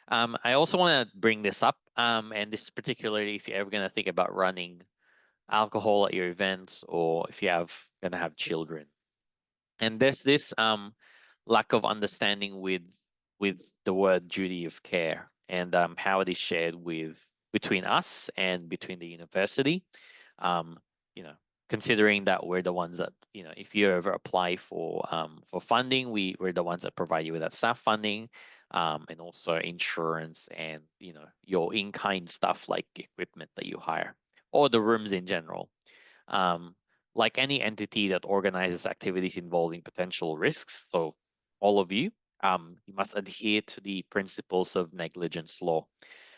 I also want to bring this up, and this is particularly if you're ever going to think about running alcohol at your events, or if you have going to have children. And there's this lack of understanding with the word duty of care, and how it is shared with between us and between the university. Um, you know, considering that we're the ones that, if you ever apply for funding, we're the ones that provide you with that staff funding, and also insurance, and your in-kind stuff like equipment that you hire, or the rooms in general. Um, like any entity that organizes activities involving potential risks, so all of you, you must adhere to the principles of negligence law.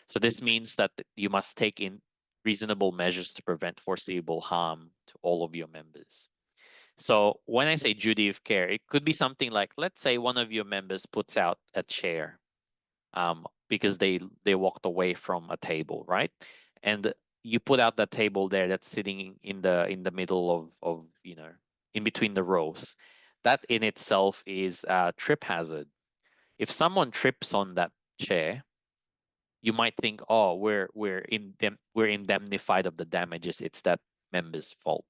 So this means that you must take in reasonable measures to prevent foreseeable harm to all of your members. So when I say duty of care, it could be something like, let's say one of your members puts out a chair, because they walked away from a table, right? And you put out that table there that's sitting in the middle of in between the rows. That in itself is a trip hazard. If someone trips on that chair, you might think, oh, we're indemnified of the damages. It's that member's fault.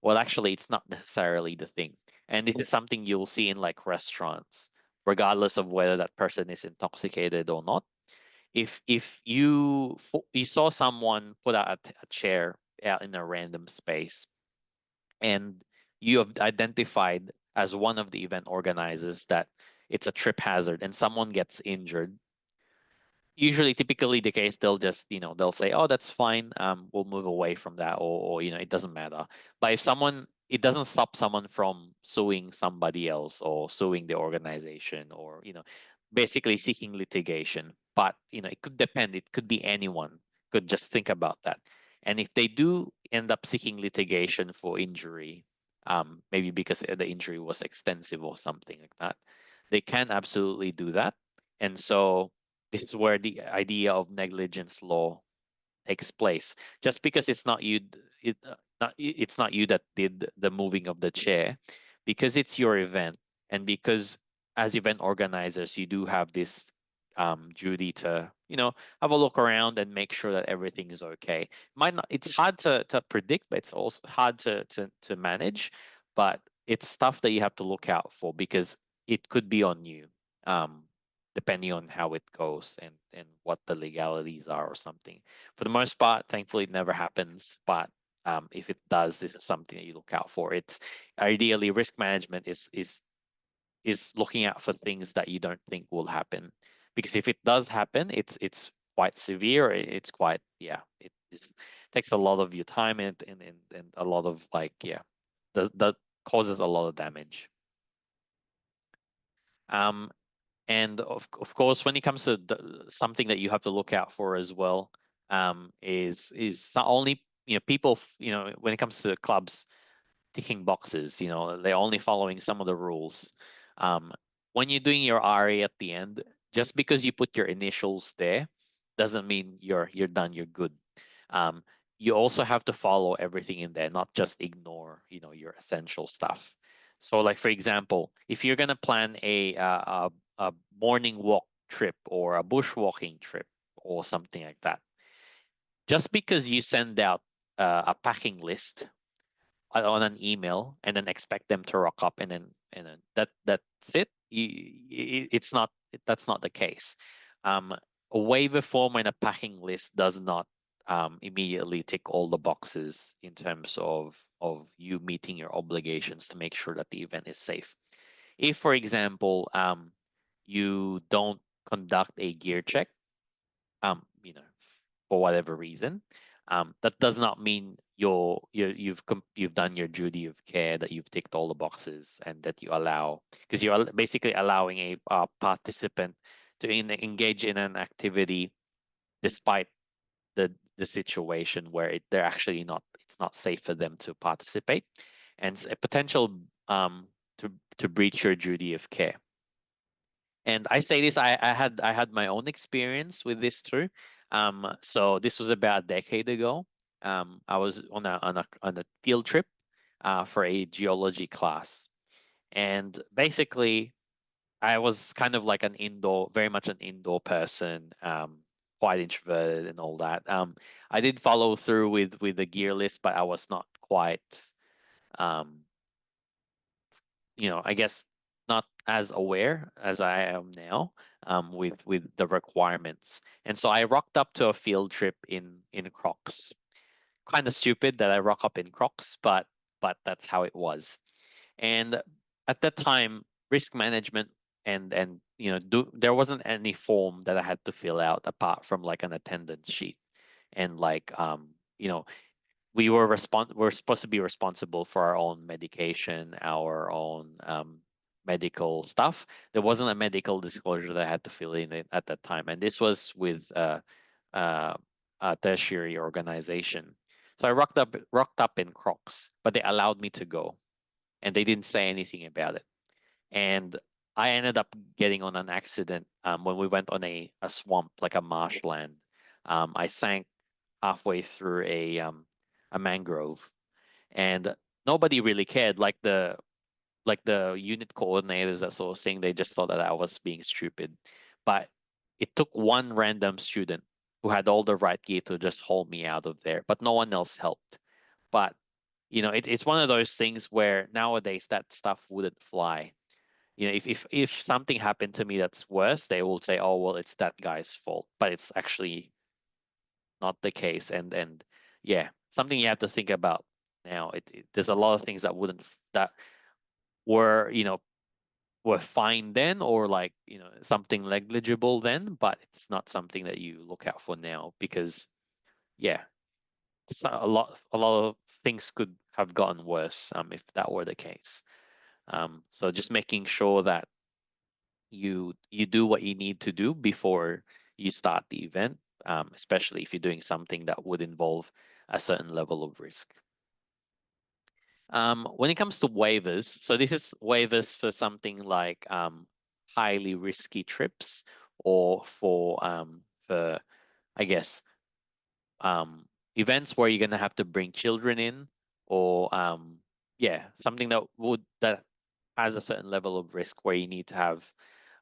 Well, actually, it's not necessarily the thing. And this is something you'll see in like restaurants, regardless of whether that person is intoxicated or not. If you saw someone put out a chair out in a random space, and you have identified as one of the event organizers that it's a trip hazard and someone gets injured, usually typically the case, they'll just they'll say, oh, that's fine, we'll move away from that, or it doesn't matter. But if someone it doesn't stop someone from suing somebody else or suing the organization, or basically seeking litigation. But it could depend, it could be anyone, could just think about that. And if they do end up seeking litigation for injury, maybe because the injury was extensive or something like that, they can absolutely do that. And so this is where the idea of negligence law takes place. Just because it's not you, it's not you that did the moving of the chair, because it's your event, and because as event organizers, you do have this duty to have a look around and make sure that everything is okay. Might not, it's hard to predict, but it's also hard to manage. But it's stuff that you have to look out for, because it could be on you. Um, Depending on how it goes, and what the legalities are or something. For the most part, thankfully, it never happens. But if it does, this is something that you look out for. It's ideally risk management is looking out for things that you don't think will happen, because if it does happen, it's quite severe. It's quite, yeah. It just takes a lot of your time, and a lot of, like, yeah, that causes a lot of damage. Um, And of course, when it comes to something that you have to look out for as well, is not only people, when it comes to clubs ticking boxes, they're only following some of the rules. Um, when you're doing your RA at the end, just because you put your initials there doesn't mean you're done, you're good. Um, you also have to follow everything in there, not just ignore your essential stuff. So, like, for example, if you're gonna plan a morning walk trip or a bushwalking trip or something like that, just because you send out a packing list on an email and then expect them to rock up, and then that's it. It's not, that's not the case. A waiver form and a packing list does not immediately tick all the boxes in terms of you meeting your obligations to make sure that the event is safe. If, for example, you don't conduct a gear check, for whatever reason, that does not mean you've done your duty of care, that you've ticked all the boxes, and that you allow, because you're basically allowing a participant to engage in an activity despite the situation where they're actually not, it's not safe for them to participate, and it's a potential to breach your duty of care. And I say this, I had my own experience with this too. So this was about a decade ago. I was on a field trip for a geology class, and basically I was kind of like an indoor, very much an indoor person, quite introverted and all that. I did follow through with the gear list, but I was not quite, um, I guess not as aware as I am now, with the requirements. And so I rocked up to a field trip in Crocs. Kind of stupid that I rock up in Crocs, but that's how it was. And at that time, risk management and there wasn't any form that I had to fill out apart from like an attendance sheet. And like you know, we're supposed to be responsible for our own medication, our own medical stuff. There wasn't a medical disclosure that I had to fill in at that time, and this was with uh, a tertiary organization. So I rocked up in Crocs, but they allowed me to go, and they didn't say anything about it. And I ended up getting on an accident when we went on a swamp, like a marshland. I sank halfway through a mangrove, and nobody really cared. Like the unit coordinators, that sort of thing, they just thought that I was being stupid. But it took one random student who had all the right gear to just haul me out of there, but no one else helped. But it's one of those things where nowadays that stuff wouldn't fly. If something happened to me that's worse, they will say, "Oh, well, it's that guy's fault," but it's actually not the case. And yeah, something you have to think about now. There's a lot of things that were were fine then, or like something negligible then, but it's not something that you look out for now because yeah, a lot of things could have gotten worse if that were the case. So just making sure that you do what you need to do before you start the event, especially if you're doing something that would involve a certain level of risk. When it comes to waivers, so this is waivers for something like highly risky trips, or for I guess um, events where you're gonna have to bring children in, or yeah, something that has a certain level of risk where you need to have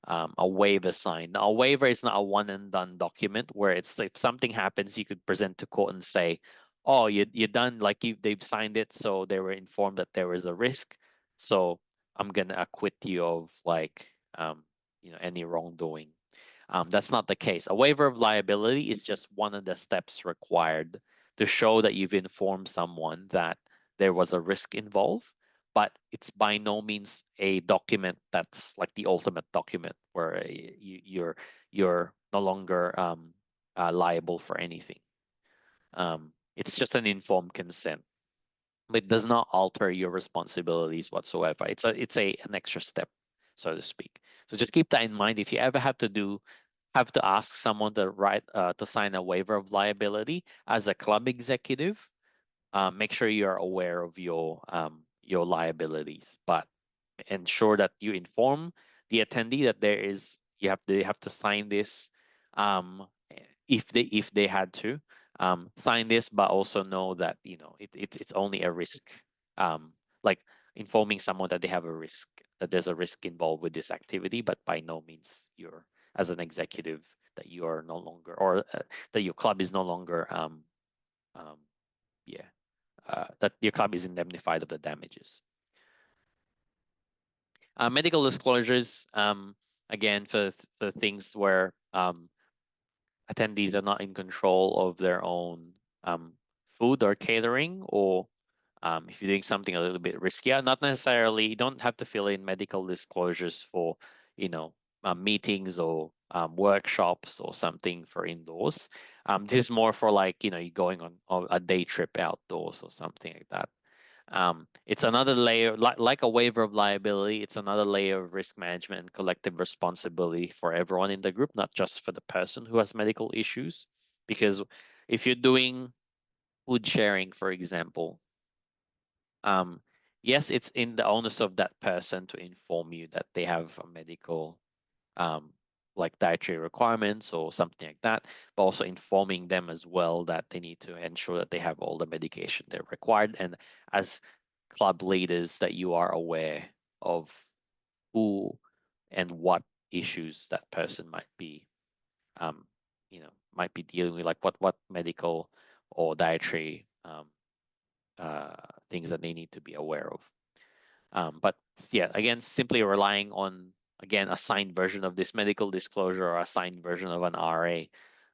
a waiver signed. Now, a waiver is not a one and done document where it's if something happens, you could present to court and say, "Oh, you're done. Like they've signed it, so they were informed that there was a risk, so I'm gonna acquit you of like any wrongdoing." That's not the case. A waiver of liability is just one of the steps required to show that you've informed someone that there was a risk involved, but it's by no means a document that's like the ultimate document where you're no longer liable for anything. It's just an informed consent, but it does not alter your responsibilities whatsoever. It's an extra step, so to speak. So just keep that in mind. If you ever have to ask someone to sign a waiver of liability as a club executive, make sure you're aware of your liabilities, but ensure that you inform the attendee that they have to sign this, um, if they had to sign this, but also know that it's only a risk, um, like informing someone that they have a risk, that there's a risk involved with this activity, but by no means you're, as an executive, that you are no longer, or that your club is no longer um, yeah that your club is indemnified of the damages. Medical disclosures, again, for things where attendees are not in control of their own um, food or catering, or if you're doing something a little bit riskier, not necessarily, you don't have to fill in medical disclosures for, you know, meetings or workshops or something for indoors. This is more for like, you're going on a day trip outdoors or something like that. It's another layer, like a waiver of liability. It's another layer of risk management and collective responsibility for everyone in the group, not just for the person who has medical issues. Because if you're doing food sharing, for example, um, yes, it's in the onus of that person to inform you that they have a medical, um, like dietary requirements or something like that, but also informing them as well that they need to ensure that they have all the medication they're required. And as club leaders, that you are aware of who and what issues that person um, might be dealing with, like what medical or dietary uh, things that they need to be aware of. But yeah, again, simply relying on, again, a signed version of this medical disclosure or a signed version of an RA,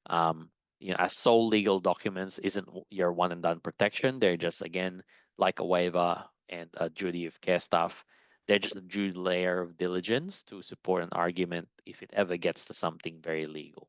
um, as sole legal documents isn't your one and done protection. They're just, again, like a waiver and a duty of care stuff. They're just a due layer of diligence to support an argument if it ever gets to something very legal.